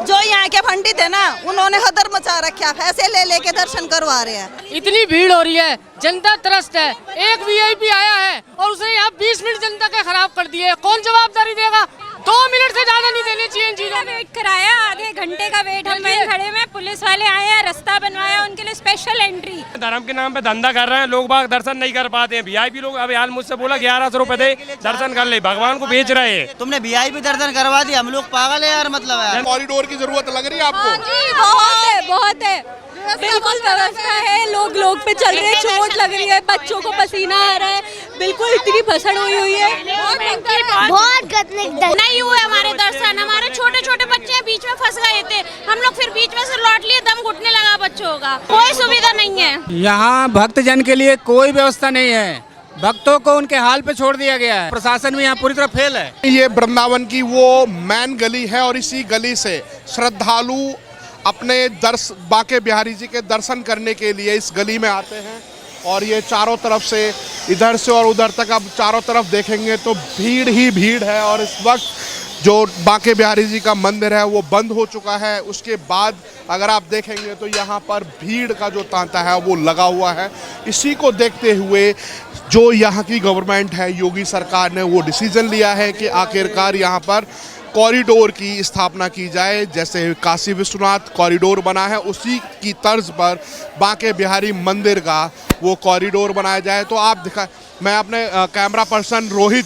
जो यहाँ के पंडित है ना, उन्होंने हदर मचा रखा, पैसे ले लेके दर्शन करवा रहे हैं। इतनी भीड़ हो रही है, जनता त्रस्त है। एक वीआईपी आया है और उसने यहाँ 20 मिनट जनता के खराब कर दिए। कौन जवाबदारी देगा? 2 मिनट से ज्यादा नहीं देने चाहिए इन चीजों। वेट कराया, आधे घंटे का वेट हम वहीं खड़े में, पुलिस वाले आए हैं, रास्ता बनवाया, उनके लिए स्पेशल एंट्री। धर्म के नाम पे धंधा कर रहे हैं लोग, बाग दर्शन नहीं कर पाते हैं। वीआईपी लोग अब यार मुझसे बोला 1100 रुपए दे दर्शन कर ले, भगवान को बेच रहे हैं। तुमने वीआईपी दर्शन करवा दिया, हम लोग पागल है यार। मतलब है कॉरिडोर की जरूरत लग रही है आपको? बहुत है, बिल्कुल व्यवस्था है। लोग पे चल रहे हैं, चोट लग रही है, बच्चों को पसीना आ रहा है, बिल्कुल इतनी भसड़ हुई है। बहुत नहीं हुए हमारे दर्शन। हमारे छोटे छोटे बच्चे बीच में फंस गए थे, हम लोग फिर बीच में से लौट लिए, दम घुटने लगा बच्चों का। कोई सुविधा नहीं है यहाँ, भक्त जन के लिए कोई व्यवस्था नहीं है। भक्तों को उनके हाल पे छोड़ दिया गया है। प्रशासन भी यहाँ पूरी तरह फेल है। ये वृंदावन की वो मैन गली है और इसी गली से श्रद्धालु अपने बांके बिहारी जी के दर्शन करने के लिए इस गली में आते हैं। और ये चारों तरफ से, इधर से और उधर तक आप चारों तरफ देखेंगे तो भीड़ ही भीड़ है। और इस वक्त जो बांके बिहारी जी का मंदिर है वो बंद हो चुका है। उसके बाद अगर आप देखेंगे तो यहाँ पर भीड़ का जो तांता है वो लगा हुआ है। इसी को देखते हुए जो यहाँ की गवर्नमेंट है, योगी सरकार ने वो डिसीजन लिया है कि आखिरकार यहाँ पर कॉरिडोर की स्थापना की जाए। जैसे काशी विश्वनाथ कॉरिडोर बना है, उसी की तर्ज पर बांके बिहारी मंदिर का वो कॉरिडोर बनाया जाए। तो आप मैं अपने कैमरा पर्सन रोहित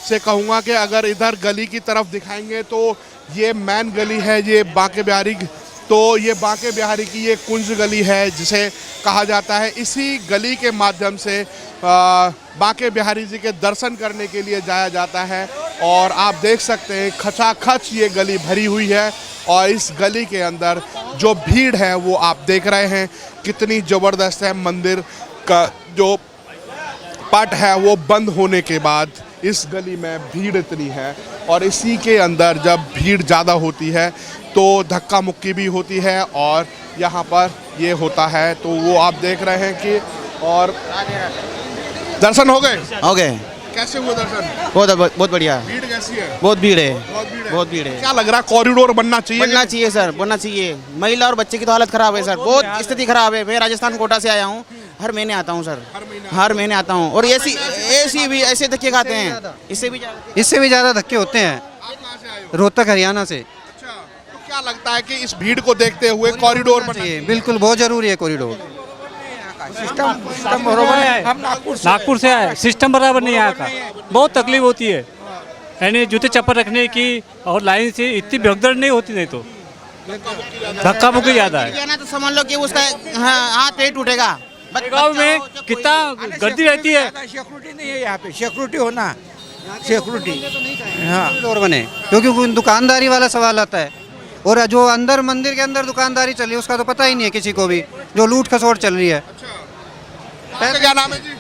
से कहूँगा कि अगर इधर गली की तरफ दिखाएंगे तो ये मैन गली है, ये बांके बिहारी, तो ये बांके बिहारी की ये कुंज गली है जिसे कहा जाता है। इसी गली के माध्यम से बांके बिहारी जी के दर्शन करने के लिए जाया जाता है। और आप देख सकते हैं खचाखच ये गली भरी हुई है। और इस गली के अंदर जो भीड़ है वो आप देख रहे हैं कितनी ज़बरदस्त है। मंदिर का जो पट है वो बंद होने के बाद इस गली में भीड़ इतनी है। और इसी के अंदर जब भीड़ ज़्यादा होती है तो धक्का मुक्की भी होती है और यहाँ पर ये होता है। तो वो आप देख रहे हैं कि और दर्शन हो गए? हो गए। कैसे हुए दर्शन? बहुत बढ़िया। भीड़ कैसी है? बहुत भीड़ है, बहुत भीड़ है। क्या लग रहा है कॉरिडोर बनना चाहिए? बनना चाहिए सर, बनना चाहिए। महिला और बच्चे की तो हालत खराब है सर, बहुत स्थिति खराब है। मैं राजस्थान कोटा से आया हूँ, हर महीने आता हूँ सर, हर महीने आता हूँ। और ऐसी भी ऐसे धक्के खाते हैं, इससे भी ज़्यादा धक्के होते हैं। रोहतक हरियाणा से। अच्छा, तो क्या लगता है कि इस भीड़ को देखते हुए कॉरिडोर बनना चाहिए? बिल्कुल बहुत जरूरी है कॉरिडोर। सिस्टम बराबर है। हम नागपुर से आए, सिस्टम बराबर नहीं आया का, बहुत तकलीफ होती है। यानी जूते चप्पल रखने की और लाइन से इतनी भगदड़ नहीं होती, नहीं तो धक्का मुक्की ज्यादा है। तो समझ लो कि उसका हाथ पेट टूटेगा। गाँव में कितना गर्दी रहती है। सिक्योरिटी नहीं है यहाँ पे, सिक्योरिटी होना, सिक्योरिटी हाँ कॉरिडोर बने, क्योंकि दुकानदारी वाला सवाल आता है। और जो अंदर मंदिर के अंदर दुकानदारी चल रही है उसका तो पता ही नहीं है किसी को भी, जो लूट खसोट चल रही है। क्या नाम है जी?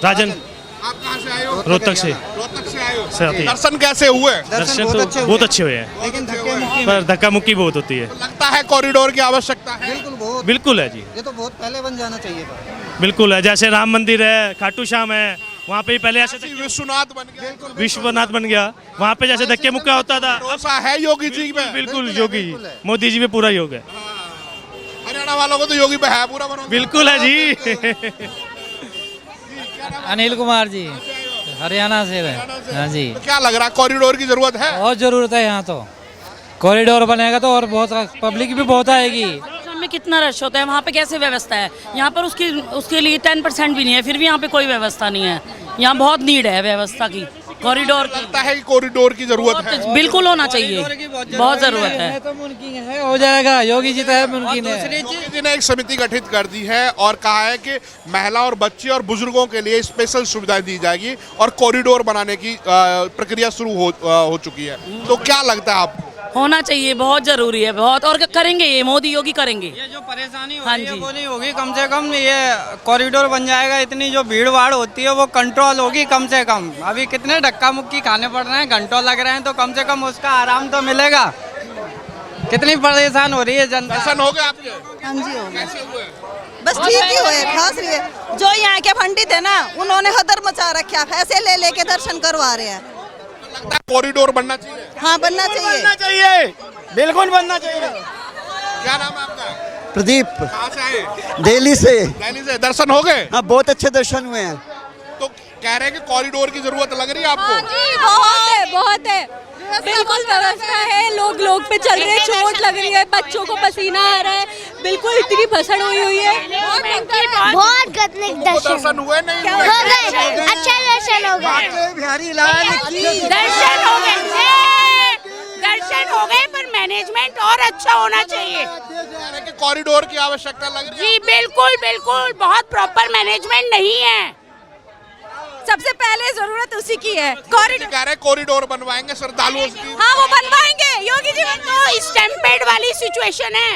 राजन। आप कहाँ से आए हो? रोहतक से। रोहतक से आए हो। से दर्शन कैसे हुए? दर्शन तो बहुत अच्छे हुए हैं, लेकिन पर धक्का मुक्की बहुत होती है। तो लगता है कॉरिडोर की आवश्यकता है? बिल्कुल है जी, ये तो बहुत पहले बन जाना चाहिए था। बिल्कुल है। जैसे राम मंदिर है, खाटू श्याम है, वहाँ पे पहले ऐसे विश्वनाथ बन गया, विश्वनाथ बन गया, वहाँ पे जैसे धक्के मुक्का होता था। भरोसा है योगी जी पे? बिल्कुल योगी, मोदी जी पे पूरा योग है। हरियाणा वालों को तो योगी पे है पूरा भरोसा। बिल्कुल है जी। अनिल कुमार जी, हरियाणा से है। हाँ जी। तो क्या लग रहा है कॉरिडोर की जरूरत है? बहुत जरूरत है यहाँ तो। कॉरिडोर बनेगा तो और बहुत पब्लिक भी बहुत आएगी। में कितना रश होता है, वहाँ पे कैसे व्यवस्था है? यहाँ पर उसके लिए 10% भी नहीं है, फिर भी यहाँ पे कोई व्यवस्था नहीं है। यहाँ बहुत नीड है व्यवस्था की, कॉरिडोर की। लगता है कि कॉरिडोर की जरूरत है? बिल्कुल होना चाहिए, बहुत जरूरत है। तो मुमकिन है, हो जाएगा। योगी जी तो है, मुमकिन है। योगी जी ने एक समिति गठित कर दी है और कहा है कि महिला और बच्चे और बुजुर्गों के लिए स्पेशल सुविधाएं दी जाएगी और कॉरिडोर बनाने की प्रक्रिया शुरू हो चुकी है। तो क्या लगता है आपको? होना चाहिए, बहुत जरूरी है, बहुत। और करेंगे, ये मोदी योगी करेंगे। ये जो परेशानी हाँ जी, वो नहीं होगी, कम से कम ये कॉरिडोर बन जाएगा। इतनी जो भीड़ भाड़ होती है वो कंट्रोल होगी कम से कम। अभी कितने धक्का मुक्की खाने पड़ रहे हैं, घंटों लग रहे हैं, तो कम से कम उसका आराम तो मिलेगा। कितनी परेशान हो रही है जनता। दर्शन हो गए आपके? हाँ जी, हो गए। कैसे हुए? बस ठीक ही हुए, खास नहीं है। जो यहाँ के पंडित है ना, उन्होंने हदर मचा रखा, पैसे ले लेके दर्शन करवा रहे हैं। लगता है कॉरिडोर बनना चाहिए? हाँ, बनना चाहिए। चाहिए। बिल्कुल बनना चाहिए। क्या नाम है आपका? प्रदीप, कहाँ से आए? दिल्ली से। दिल्ली से। दर्शन हो गए? हाँ, बहुत अच्छे दर्शन हुए हैं। तो कह रहे हैं कि कॉरिडोर की जरूरत लग रही है आपको? बहुत है बिल्कुल व्यवस्था है, लोग पे चल रहे हैं, चोट लग रही है, बच्चों को पसीना आ रहा है, बिल्कुल इतनी भसड़ हुई है। बहुत गजब दर्शन हुए नहीं हुए? अच्छा दर्शन हो गए, बिहारी लाल की दर्शन हो गए, दर्शन हो गए, पर मैनेजमेंट और अच्छा होना चाहिए। कह रहे हैं कि कॉरिडोर की आवश्यकता लग रही है? जी बिल्कुल, बहुत प्रॉपर मैनेजमेंट नहीं है। सबसे पहले जरूरत उसी की है। कॉरिडोर कह रहे हैं कॉरिडोर बनवाएंगे श्रद्धालुओं की। हाँ, वो बनवाएंगे योगी जी। तो स्टैम्पेड वाली सिचुएशन है।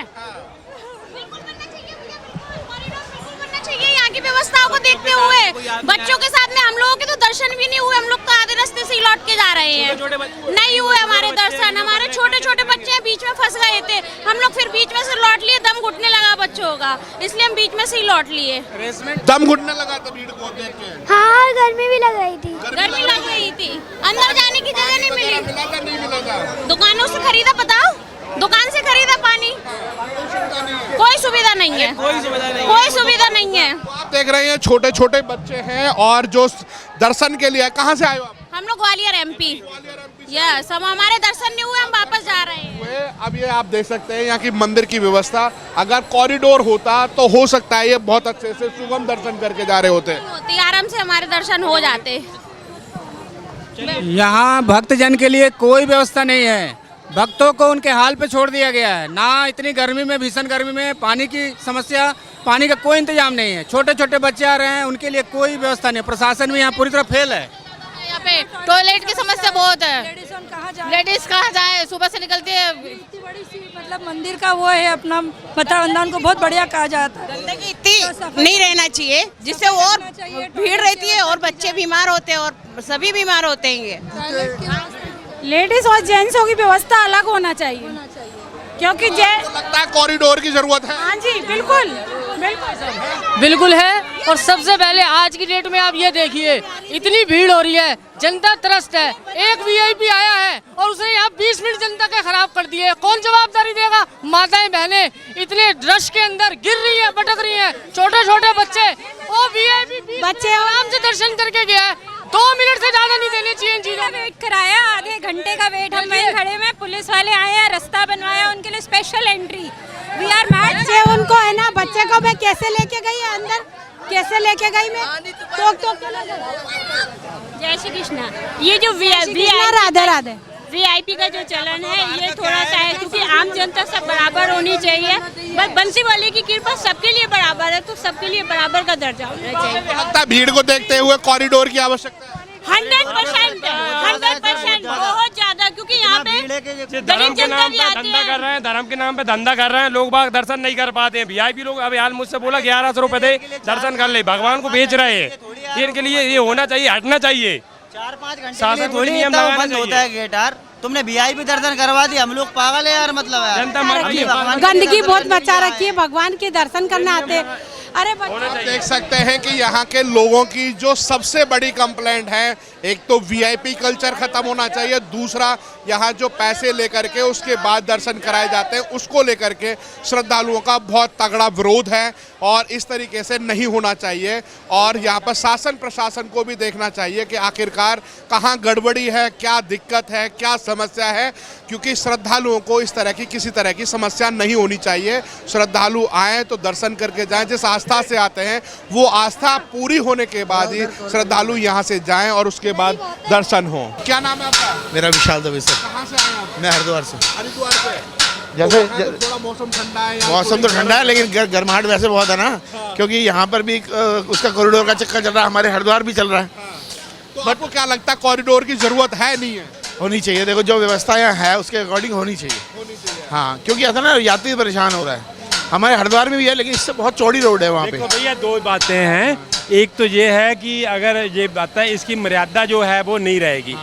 चाहिए यहाँ की व्यवस्थाओं को देखते हुए, बच्चों के साथ में हम लोगों के तो दर्शन भी नहीं हुए, हम लोग तो आधे रास्ते से ही लौट के जा रहे हैं, नहीं हुए हमारे दर्शन। हमारे छोटे छोटे बच्चे बीच में फंस गए थे, हम लोग फिर बीच में से लौट लिए, दम घुटने लगा बच्चों का, इसलिए हम बीच में से ही लौट लिए। दम घुटने लगा था भीड़ को देख के? हाँ, गर्मी भी लग रही थी, गर्मी लग रही थी, अंदर जाने की जगह नहीं मिली। नहीं मिला। दुकानों से खरीदा, बताओ, दुकान से खरीदा पानी, कोई सुविधा नहीं है, कोई सुविधा नहीं है। आप देख रहे हैं छोटे छोटे बच्चे हैं और जो दर्शन के लिए, कहाँ से आए हो आप? हम लोग ग्वालियर एमपी। यस, हम हमारे दर्शन नहीं हुए, हम वापस जा रहे हैं। अब ये आप देख सकते हैं यहाँ की मंदिर की व्यवस्था, अगर कॉरिडोर होता तो हो सकता है ये बहुत अच्छे से सुगम दर्शन करके जा रहे होते। आराम से हमारे दर्शन हो जाते। यहाँ भक्तजन के लिए कोई व्यवस्था नहीं है, भक्तों को उनके हाल पे छोड़ दिया गया है। ना इतनी गर्मी में, भीषण गर्मी में पानी की समस्या, पानी का कोई इंतजाम नहीं है। छोटे छोटे बच्चे आ रहे हैं, उनके लिए कोई व्यवस्था नहीं। प्रशासन भी यहाँ पूरी तरह फेल है। यहाँ पे टॉयलेट की समस्या बहुत है, लेडीज कहाँ जाए, सुबह से निकलती है। बड़ी सी मतलब मंदिर का वो है अपना मतदान को बहुत बढ़िया कहा जाता है। गंदगी इतनी नहीं रहना चाहिए, जिससे और भीड़ रहती है और बच्चे बीमार होते हैं और सभी बीमार होते हैं। लेडीज और जेंट्सों की व्यवस्था अलग होना चाहिए, क्योंकि लगता है कॉरिडोर की जरूरत है। हाँ जी, बिल्कुल बिल्कुल है। और सबसे पहले आज की डेट में आप ये देखिए, इतनी भीड़ हो रही है, जनता त्रस्त है। एक वीआईपी आया है और उसने यहाँ 20 मिनट जनता के खराब कर दिए, कौन जवाबदारी देगा? माताएं बहनें इतने रश के अंदर गिर रही है, भटक रही है, छोटे छोटे बच्चे, और वीआईपी बच्चे आराम से दर्शन करके गया है। 2 मिनट से ज्यादा नहीं देने चाहिए इन चीजों। वेट कराया, आधे घंटे का वेट, हम वहीं खड़े में, पुलिस वाले आए हैं, रास्ता बनवाया, उनके लिए special entry. We are mad से उनको है ना, बच्चे को मैं कैसे लेके गई अंदर, कैसे लेके गई मैं, तो जय श्री कृष्णा। ये जो राधे राधे वीआईपी का जो चलन है, ये थोड़ा सा है, क्योंकि आम जनता सब बराबर होनी चाहिए। बस बंसी वाले की कृपा सबके लिए बराबर है, तो सबके लिए बराबर का दर्जा होना चाहिए। लगता है भीड़ को देखते हुए कॉरिडोर की आवश्यकता है। 100% बहुत ज्यादा, क्योंकि यहाँ पे धर्म के नाम पे धंधा कर रहे हैं, धर्म के नाम पे धंधा कर रहे हैं, लोग बाग दर्शन नहीं कर पाते हैं। वीआईपी लोग अभी हाल मुझसे बोला 1100 रुपए दे दर्शन कर ले, भगवान को बेच रहे हैं। इनके लिए ये होना चाहिए, हटना चाहिए। 4-5 घंटे शासन को थोड़ी नियम इतना लगाना बंद होता है गेट यार। तुमने वीआईपी दर्शन करवा दिया, हम लोग पागल है यार, मतलब यार। जनता मर रही है। गंदगी बहुत मचा रखी है, भगवान के दर्शन करने आते। अरे आप देख सकते हैं कि यहाँ के लोगों की जो सबसे बड़ी कंप्लेंट है, एक तो वीआईपी कल्चर खत्म होना चाहिए, दूसरा यहाँ जो पैसे लेकर के उसके बाद दर्शन कराए जाते हैं उसको लेकर के श्रद्धालुओं का बहुत तगड़ा विरोध है और इस तरीके से नहीं होना चाहिए। और यहाँ पर शासन प्रशासन को भी देखना चाहिए कि आखिरकार कहाँ गड़बड़ी है, क्या दिक्कत है, क्या समस्या है, क्योंकि श्रद्धालुओं को इस तरह की किसी तरह की समस्या नहीं होनी चाहिए। श्रद्धालु आए तो दर्शन करके जाएं, जिस आस्था से आते हैं वो आस्था पूरी होने के बाद ही श्रद्धालु यहाँ से जाएं और उसके बाद दर्शन हो। क्या नाम है आपका? मेरा विशाल दवे सर। कहाँ से आए आप? मैं हरिद्वार से। हरिद्वार से। जैसे थोड़ा मौसम ठंडा है, मौसम तो ठंडा है, लेकिन गर्माहट वैसे बहुत है ना, क्योंकि यहाँ पर भी उसका कॉरिडोर का चक्कर चल रहा है, हमारे हरिद्वार भी चल रहा है। तो आपको क्या लगता है कॉरिडोर की जरूरत है नहीं है? होनी चाहिए। देखो जो व्यवस्था यहाँ है उसके अकॉर्डिंग होनी चाहिए। हाँ, क्योंकि ऐसा ना यात्री परेशान हो रहा है। हमारे हरिद्वार में भी है, लेकिन इससे बहुत चौड़ी रोड है वहाँ पे। देखो भैया, 2 बातें हैं। एक तो ये है कि अगर ये बात है, इसकी मर्यादा जो है वो नहीं रहेगी,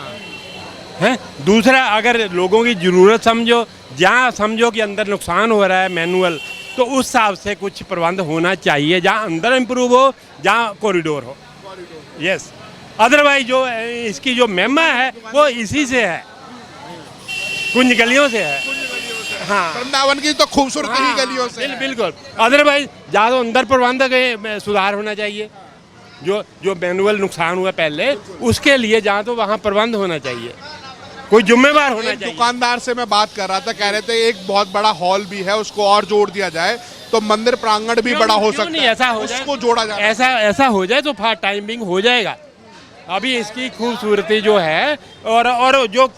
है। दूसरा, अगर लोगों की ज़रूरत समझो, जहाँ समझो कि अंदर नुकसान हो रहा है मैनुअल, तो उस हिसाब से कुछ प्रबंध होना चाहिए, जहाँ अंदर इम्प्रूव हो, जहाँ कॉरिडोर हो। यस, अदरवाइज जो इसकी जो महिमा है वो इसी से है, कुंज गलियों से है। हाँ। वृंदावन की तो खूबसूरती ही गलियों से है। बिल्कुल। अदरवाइज जहाँ तो अंदर प्रबंध के सुधार होना चाहिए, जो मैनुअल नुकसान हुआ पहले उसके लिए जहाँ तो वहाँ प्रबंध होना चाहिए, कोई जिम्मेवार होना चाहिए। दुकानदार से मैं बात कर रहा था, कह रहे थे एक बहुत बड़ा हॉल भी है, उसको और जोड़ दिया जाए तो मंदिर प्रांगण भी बड़ा हो सकता है, ऐसा हो जाए, उसको जोड़ा जाए, ऐसा हो जाए तो टाइमिंग हो जाएगा। अभी इसकी खूबसूरती जो है और जो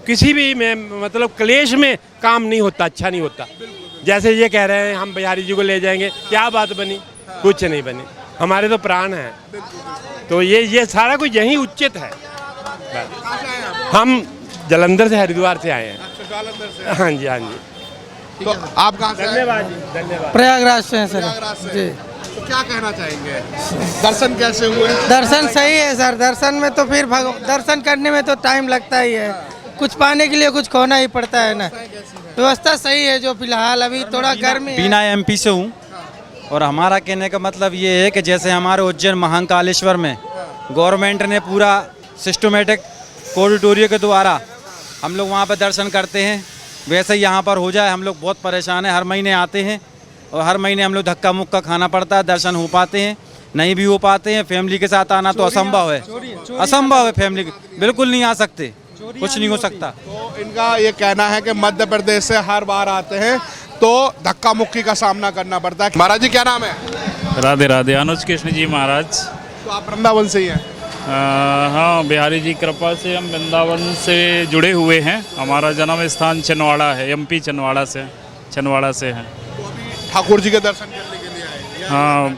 किसी भी में मतलब क्लेश में काम नहीं होता, अच्छा नहीं होता। जैसे ये कह रहे हैं हम बिहारी जी को ले जाएंगे, क्या बात बनी? कुछ नहीं बनी। हमारे तो प्राण हैं, तो ये सारा कुछ यही उचित है। हम जालंधर से, हरिद्वार से आए हैं। हाँ जी, हाँ जी। तो आप कहाँ से? धन्यवाद। प्रयागराज से हैं सर जी। तो क्या कहना चाहेंगे, दर्शन कैसे हुए? दर्शन सही है सर। दर्शन में तो फिर दर्शन करने में तो टाइम लगता ही है, कुछ पाने के लिए कुछ खोना ही पड़ता है ना। व्यवस्था सही है जो फिलहाल अभी थोड़ा गर्मी है। बिना एमपी से हूँ और हमारा कहने का मतलब ये है कि जैसे हमारे उज्जैन महाकालेश्वर में गवर्नमेंट ने पूरा सिस्टमेटिक कॉरिडोरियो के द्वारा हम लोग वहाँ पर दर्शन करते हैं, वैसे ही यहाँ पर हो जाए। हम लोग बहुत परेशान हैं, हर महीने आते हैं और हर महीने हम लोग धक्का मुक्का खाना पड़ता है, दर्शन हो पाते हैं नहीं भी हो पाते हैं। फैमिली के साथ आना तो असंभव है, असंभव है। फैमिली बिल्कुल नहीं आ सकते, कुछ नहीं हो सकता। तो इनका ये कहना है कि मध्य प्रदेश से हर बार आते हैं तो धक्का मुक्की का सामना करना पड़ता है। महाराज जी क्या नाम है? राधे राधे। अनुज कृष्ण जी महाराज। तो आप वृंदावन से ही हैं? हाँ, बिहारी जी कृपा से हम वृंदावन से जुड़े हुए हैं। हमारा जन्म स्थान छिंदवाड़ा है, एमपी छिंदवाड़ा से है। तो अभी ठाकुर जी के दर्शन करने के लिए आए? हाँ,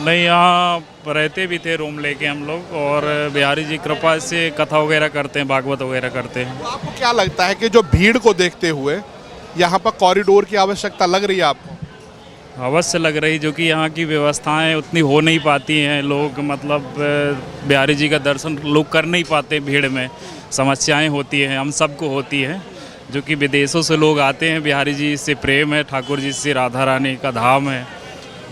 नहीं, यहाँ रहते भी थे रूम लेके हम लोग, और बिहारी जी कृपा से कथा वगैरह करते हैं, भागवत वगैरह करते हैं। तो आपको क्या लगता है कि जो भीड़ को देखते हुए यहाँ पर कॉरिडोर की आवश्यकता लग रही है आपको? अवश्य लग रही, जो कि यहाँ की व्यवस्थाएं उतनी हो नहीं पाती हैं। लोग मतलब बिहारी जी का दर्शन लोग कर नहीं पाते, भीड़ में समस्याएं होती हैं, हम सबको होती है। जो कि विदेशों से लोग आते हैं, बिहारी जी से प्रेम है, ठाकुर जी से राधा रानी का धाम है,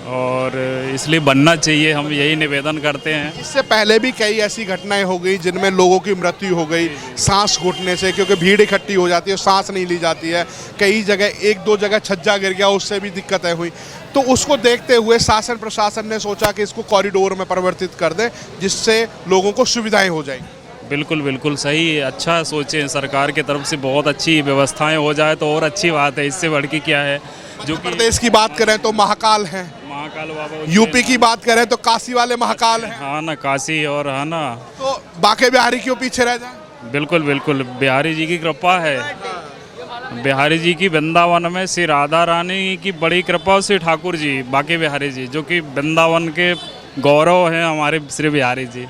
और इसलिए बनना चाहिए, हम यही निवेदन करते हैं। इससे पहले भी कई ऐसी घटनाएं हो गई जिनमें लोगों की मृत्यु हो गई सांस घुटने से, क्योंकि भीड़ इकट्ठी हो जाती है, सांस नहीं ली जाती है। कई जगह, एक दो जगह छज्जा गिर गया, उससे भी दिक्कतें हुई। तो उसको देखते हुए शासन प्रशासन ने सोचा कि इसको कॉरिडोर में परिवर्तित कर दें, जिससे लोगों को सुविधाएं हो जाएंगी। बिल्कुल बिल्कुल सही, अच्छा सोचे सरकार की तरफ से, बहुत अच्छी व्यवस्थाएं हो जाए तो और अच्छी बात है। इससे बढ़ के क्या है, जो कि प्रदेश की बात करें तो महाकाल है, महाकाल बाबा। यूपी की बात करें तो काशी वाले महाकाल हैं। हाँ ना, काशी और है ना, तो बाके बिहारी क्यों पीछे रह जाए? बिल्कुल बिल्कुल, बिहारी जी की कृपा है। बिहारी जी की वृंदावन में श्री राधा रानी की बड़ी कृपा, श्री ठाकुर जी बाके बिहारी जी, जो कि वृंदावन के गौरव हैं हमारे श्री बिहारी जी।